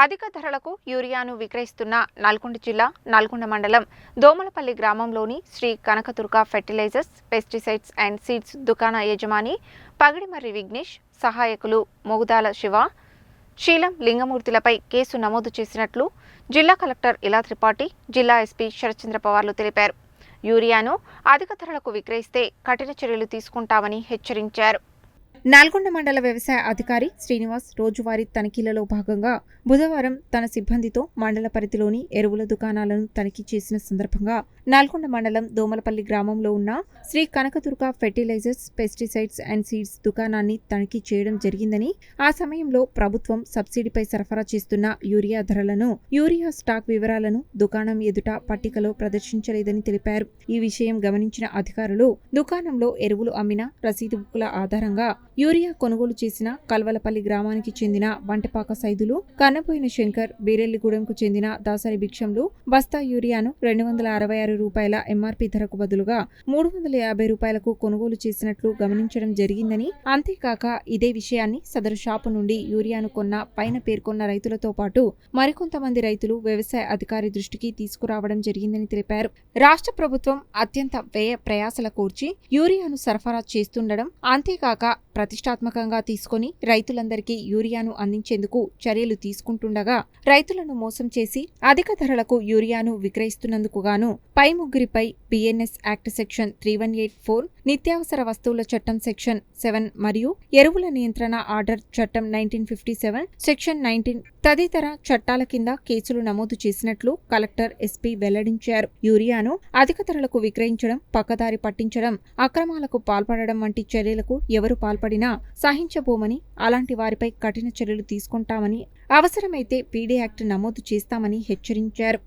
అధిక ధరలకు యూరియాను విక్రయిస్తున్న నల్గొండ జిల్లా నల్గొండ మండలం దోమలపల్లి గ్రామంలోని Sri Kanakadurga fertilisers, pesticides and seeds దుకాణ యజమాని పగిడిమర్రి విఘ్నేష్, సహాయకులు మొగుదాల శివ, శీలం లింగమూర్తిలపై కేసు నమోదు చేసినట్లు జిల్లా కలెక్టర్ ఇలా త్రిపాఠి, జిల్లా ఎస్పీ శరత్చంద్ర పవార్లు తెలిపారు. యూరియాను అధిక ధరలకు విక్రయిస్తే కఠిన చర్యలు తీసుకుంటామని హెచ్చరించారు. నల్గొండ మండల వ్యవసాయ అధికారి శ్రీనివాస్ రోజువారీ తనిఖీలలో భాగంగా బుధవారం తన సిబ్బందితో మండల పరిధిలోని ఎరువుల దుకాణాలను తనిఖీ చేసిన సందర్భంగా నల్గొండ మండలం దోమలపల్లి గ్రామంలో ఉన్న Shri Kanakadurga fertilisers, pesticides and seeds దుకాణాన్ని తనిఖీ చేయడం జరిగిందని, ఆ సమయంలో ప్రభుత్వం సబ్సిడీపై సరఫరా చేస్తున్న యూరియా ధరలను, యూరియా స్టాక్ వివరాలను దుకాణం ఎదుట పట్టికలో ప్రదర్శించలేదని తెలిపారు. ఈ విషయం గమనించిన అధికారులు దుకాణంలో ఎరువులు అమ్మిన రసీదు బుక్కుల ఆధారంగా యూరియా కొనుగోలు చేసిన కల్వలపల్లి గ్రామానికి చెందిన వంటపాక సైదులు, కన్నపోయిన శంకర్, బీరెల్లిగూడెంకు చెందిన దాసరి భిక్షంలు బస్తా యూరియాను 266 రూపాయల ఎంఆర్పీ ధరకు బదులుగా 350 రూపాయలకు కొనుగోలు చేసినట్లు గమనించడం జరిగిందని, అంతేకాక ఇదే విషయాన్ని సదరు షాపు నుండి యూరియాను కొన్న పైన పేర్కొన్న రైతులతో పాటు మరికొంతమంది రైతులు వ్యవసాయ అధికారి దృష్టికి తీసుకురావడం జరిగిందని తెలిపారు. రాష్ట్ర ప్రభుత్వం అత్యంత వ్యయ ప్రయాసల కూర్చి యూరియాను సరఫరా చేస్తుండడం, అంతేకాక ప్రతిష్టాత్మకంగా తీసుకొని రైతులందరికీ యూరియాను అందించేందుకు చర్యలు తీసుకుంటుండగా రైతులను మోసం చేసి అధిక ధరలకు యూరియాను విక్రయిస్తున్నందుకు గాను పై ముగ్గురిపై బిఎన్ఎస్ యాక్ట్ సెక్షన్ 3184, నిత్యావసర వస్తువుల చట్టం సెక్షన్ 7 మరియు ఎరువుల నియంత్రణ ఆర్డర్ చట్టం 1957 సెక్షన్ 19 తదితర చట్టాల కింద కేసులు నమోదు చేసినట్లు కలెక్టర్, ఎస్పీ వెల్లడించారు. యూరియాను అధిక ధరలకు విక్రయించడం, పక్కదారి పట్టించడం, అక్రమాలకు పాల్పడడం వంటి చర్యలకు ఎవరు పాల్పడినా సహించబోమని, అలాంటి వారిపై కఠిన చర్యలు తీసుకుంటామని, అవసరమైతే పీడీ యాక్ట్ నమోదు చేస్తామని హెచ్చరించారు.